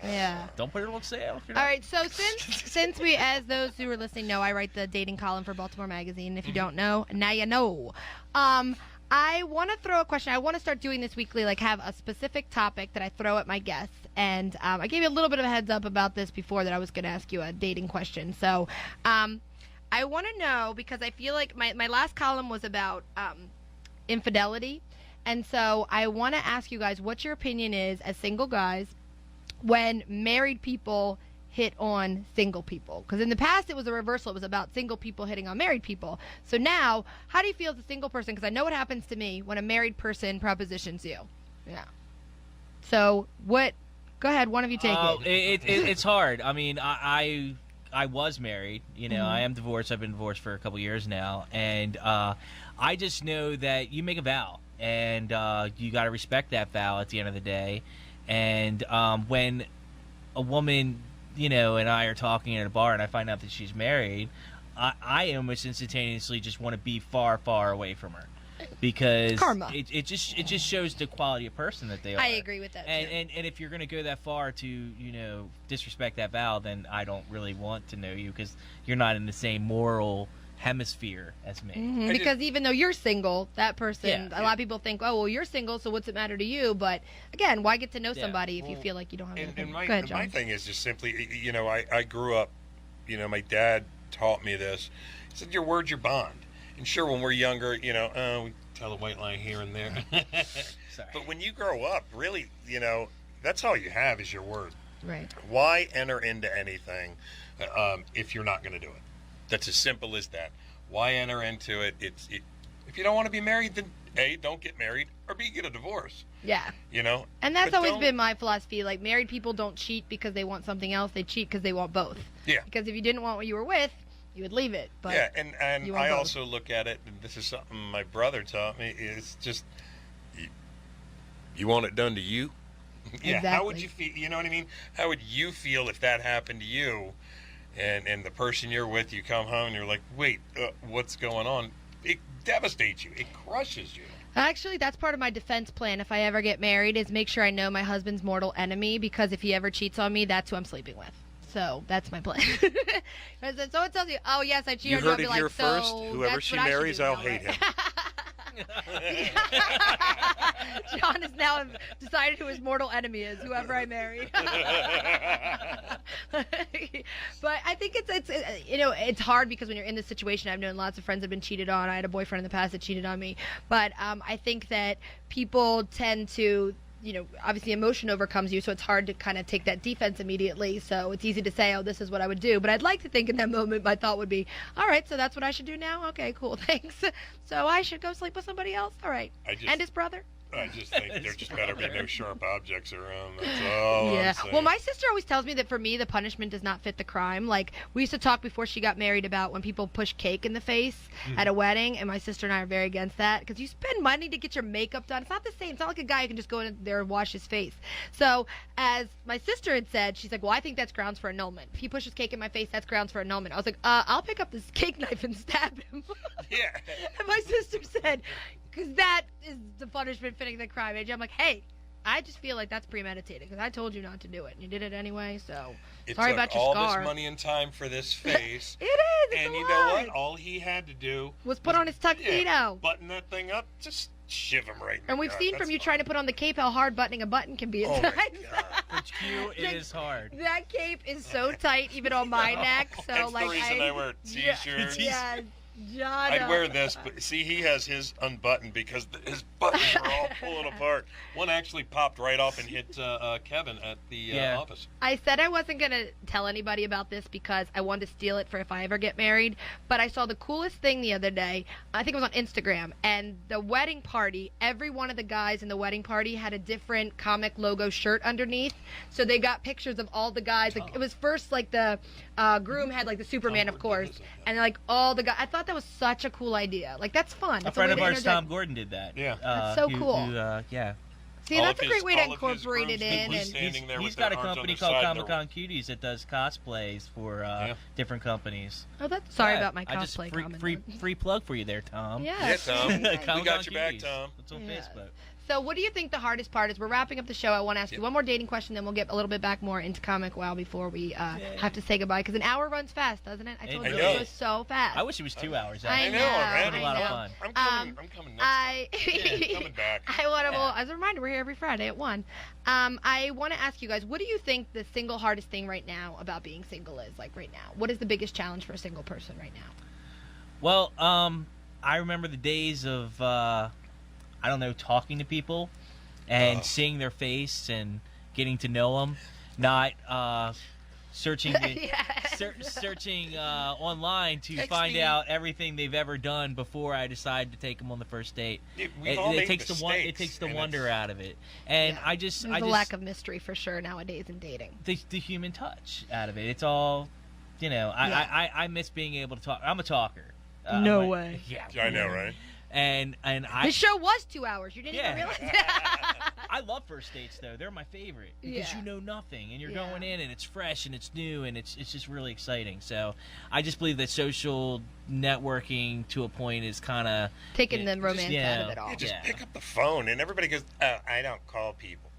Yeah. Don't put it on sale. If you're All not. right, so since we, as those who are listening know, I write the dating column for Baltimore Magazine. If you don't know, now you know. I want to throw a question. I want to start doing this weekly, like have a specific topic that I throw at my guests. And I gave you a little bit of a heads up about this before that I was going to ask you a dating question. So I want to know, because I feel like my last column was about infidelity. And so I want to ask you guys what your opinion is as single guys when married people hit on single people. Because in the past it was a reversal. It was about single people hitting on married people. So now, how do you feel as a single person? Because I know what happens to me when a married person propositions you. Yeah. So what... Go ahead, one of you take it. It's hard. I mean, I was married. I am divorced. I've been divorced for a couple years now. And I just know that you make a vow. And you got to respect that vow at the end of the day. And when a woman... and I are talking at a bar and I find out that she's married, I almost instantaneously just want to be far, far away from her. Because Karma. It just shows the quality of person that they are. I agree with that, too. And if you're going to go that far to, disrespect that vow, then I don't really want to know you because you're not in the same moral hemisphere as me. Mm-hmm. Because even though you're single, that person, Yeah. a lot of people think, oh, well, you're single, so what's it matter to you? But again, why get to know Yeah. somebody if you feel like you don't have And anything? my, Go ahead, my John. thing is just simply, I grew up, my dad taught me this. He said, your word's your bond. And sure, when we're younger, we tell a white lie here and there. Sorry. But when you grow up, really, that's all you have is your word. Right. Why enter into anything if you're not going to do it? That's as simple as that. Why enter into it? If you don't want to be married, then A, don't get married, or B, get a divorce. Yeah. And that's But always don't- been my philosophy. Like, married people don't cheat because they want something else. They cheat because they want both. Yeah. Because if you didn't want what you were with, you would leave it. But Yeah, and you want I both. also look at it, and this is something my brother taught me, is just, you want it done to you? Yeah, how would Exactly. you feel, you know what I mean? How would you feel if that happened to you, and the person you're with, you come home and you're like, wait, what's going on? It devastates you. It crushes you. Actually, that's part of my defense plan if I ever get married is make sure I know my husband's mortal enemy because if he ever cheats on me, that's who I'm sleeping with. So that's my plan. Because someone tells you, "Oh yes, I cheated," You I'll heard be it like, here "So first. Whoever that's she what I should marries, do I'll now, hate right?" him. John has now decided who his mortal enemy is, whoever I marry. But I think it's hard because when you're in this situation, I've known lots of friends that have been cheated on. I had a boyfriend in the past that cheated on me. But I think that people tend to, obviously emotion overcomes you, so it's hard to kind of take that defense immediately. So it's easy to say, oh, this is what I would do. But I'd like to think in that moment my thought would be, all right, so that's what I should do now? Okay, cool, thanks. So I should go sleep with somebody else? All right. And his brother? I just think there just better be no sharp objects around. That's all Yeah. I'm saying. Well, my sister always tells me that for me, the punishment does not fit the crime. Like, we used to talk before she got married about when people push cake in the face at a wedding, and my sister and I are very against that because you spend money to get your makeup done. It's not the same. It's not like a guy who can just go in there and wash his face. So, as my sister had said, she's like, well, I think that's grounds for annulment. If he pushes cake in my face, that's grounds for annulment. I was like, I'll pick up this cake knife and stab him. Yeah. And my sister said, because that is the punishment fitting the crime. And I'm like, hey, I just feel like that's premeditated because I told you not to do it. And you did it anyway, so sorry about your all scar. this money and time for this face. It is. It's And a you lot. know what? All he had to do Was put on his tuxedo. button that thing up, just shiv him right in the And we've gut. seen That's from you fine. trying to put on the cape how hard buttoning a button can be at Oh my times. God. It's cute. It is hard. That cape is so tight, even on my neck. So That's like the reason I wear t-shirts. Yes, John. I'd wear this, but see, he has his unbuttoned because his buttons are all pulling apart. One actually popped right off and hit Kevin at the office. I said I wasn't going to tell anybody about this because I wanted to steal it for if I ever get married. But I saw the coolest thing the other day. I think it was on Instagram. And the wedding party, every one of the guys in the wedding party had a different comic logo shirt underneath. So they got pictures of all the guys. Like, it was first like the groom had like the Superman, of course. And like all the guys. I thought that was such a cool idea. Like, that's fun. A friend of ours, Tom Gordon, did that. Yeah. That's so cool. Yeah. See, All that's of a great his- way to all of his incorporate it grooms in. be And standing there He's with got a their arms on company their called side and ComicCon Cuties that does cosplays for different companies. oh, that's sorry Yeah, about my I just cosplay free, comment. free plug for you there, Tom. Yeah. Yeah, Tom. Nice. We got your back, Tom. It's on Yeah. Facebook. So what do you think the hardest part is? We're wrapping up the show. I want to ask you one more dating question, then we'll get a little bit back more into ComicWow before we have to say goodbye. Because an hour runs fast, doesn't it? I told you know. it goes so fast. I wish it was 2 hours. I know, know, man. It was a lot of I fun. I'm coming next time. Coming back. I want to. Well, as a reminder, we're here every Friday at 1. I want to ask you guys, what do you think the single hardest thing right now about being single is? Like right now, what is the biggest challenge for a single person right now? Well, I remember the days of talking to people and seeing their face and getting to know them, not searching searching online to find out everything they've ever done before I decide to take them on the first date. It takes the wonder out of it, and There's a lack of mystery for sure nowadays in dating. the human touch out of it. It's all, I miss being able to talk. I'm a talker. No way. Yeah, I know, right? And I. This show was 2 hours. You didn't even realize that. I love first dates though. They're my favorite because you know nothing and you're going in and it's fresh and it's new and it's just really exciting. So I just believe that social networking to a point is kind of taking the romance out of it all. You just pick up the phone and everybody goes, "Oh, I don't call people."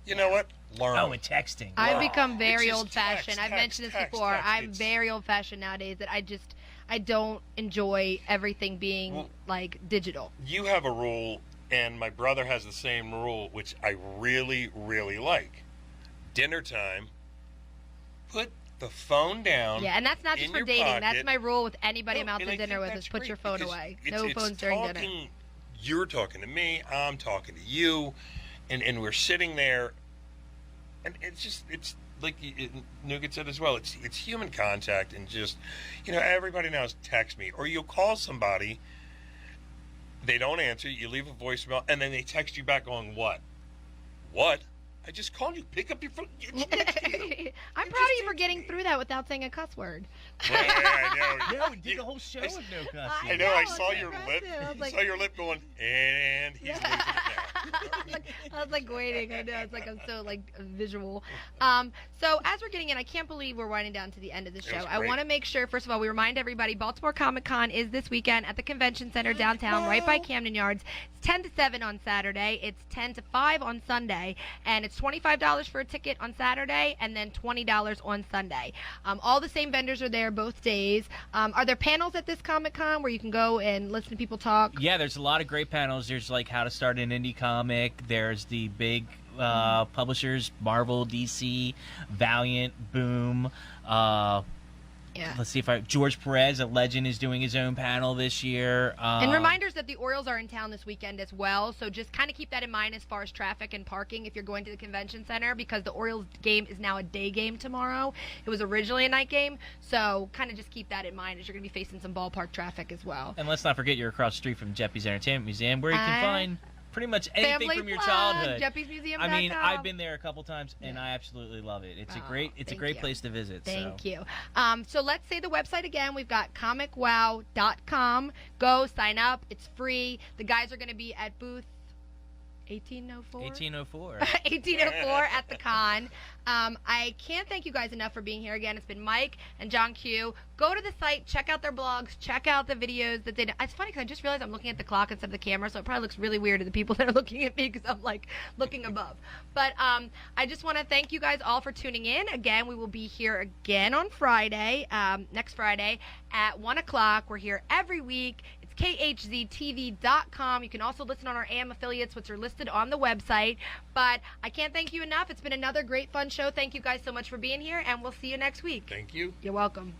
You know what? Learn. Oh, and texting. I've become very It's just old-fashioned. I've mentioned this before. I'm very old-fashioned nowadays. That I don't enjoy everything being like digital. You have a rule, and my brother has the same rule, which I really, really like. Dinner time, put the phone down. Yeah, and that's not just in for your dating. pocket. That's my rule with anybody I'm out And to I dinner think with that's is put great your phone because away. it's No phones during dinner. You're talking to me, I'm talking to you, and we're sitting there, and it's like Nougat said as well, it's human contact, and just, everybody now text me, or you'll call somebody, they don't answer, you leave a voicemail, and then they text you back going, what? I just called you. Pick up your phone. I'm proud of you for getting through that without saying a cuss word. Yeah, I know. No, we did the whole show with no cussing. I know. I know, saw it's your impressive. lip. I was like- saw your lip going, and he's losing it now. I was like waiting. I know. It's like I'm so like visual. So as we're getting in, I can't believe we're winding down to the end of the show. was I great. want to make sure, first of all, we remind everybody, Baltimore Comic-Con is this weekend at the Convention Center downtown, right by Camden Yards. It's 10 to 7 on Saturday. It's 10 to 5 on Sunday, and it's It's $25 for a ticket on Saturday and then $20 on Sunday. All the same vendors are there both days. Are there panels at this Comic-Con where you can go and listen to people talk? Yeah, there's a lot of great panels. There's like how to start an indie comic. There's the big publishers, Marvel, DC, Valiant, Boom. Let's see if George Perez, a legend, is doing his own panel this year. And reminders that the Orioles are in town this weekend as well, so just kind of keep that in mind as far as traffic and parking if you're going to the convention center, because the Orioles game is now a day game tomorrow. It was originally a night game, so kind of just keep that in mind as you're going to be facing some ballpark traffic as well. And let's not forget you're across the street from Geppi's Entertainment Museum, where you can find pretty much anything Family from your plug, childhood. Jeppy'sMuseum.com. I mean, I've been there a couple times, and I absolutely love it. It's a great place to visit. Thank you. So let's say the website again. We've got ComicWow.com. Go sign up. It's free. The guys are going to be at booth 1804? 1804 at the con. I can't thank you guys enough for being here again. It's been Mike and John Q. Go to the site, check out their blogs, check out the videos that they do. It's funny because I just realized I'm looking at the clock instead of the camera, so it probably looks really weird to the people that are looking at me because I'm like looking above. But I just want to thank you guys all for tuning in. Again, we will be here again on Friday, next Friday at 1 o'clock. We're here every week. KHZTV.com. You can also listen on our AM affiliates, which are listed on the website. But I can't thank you enough. It's been another great, fun show. Thank you guys so much for being here, and we'll see you next week. Thank you. You're welcome.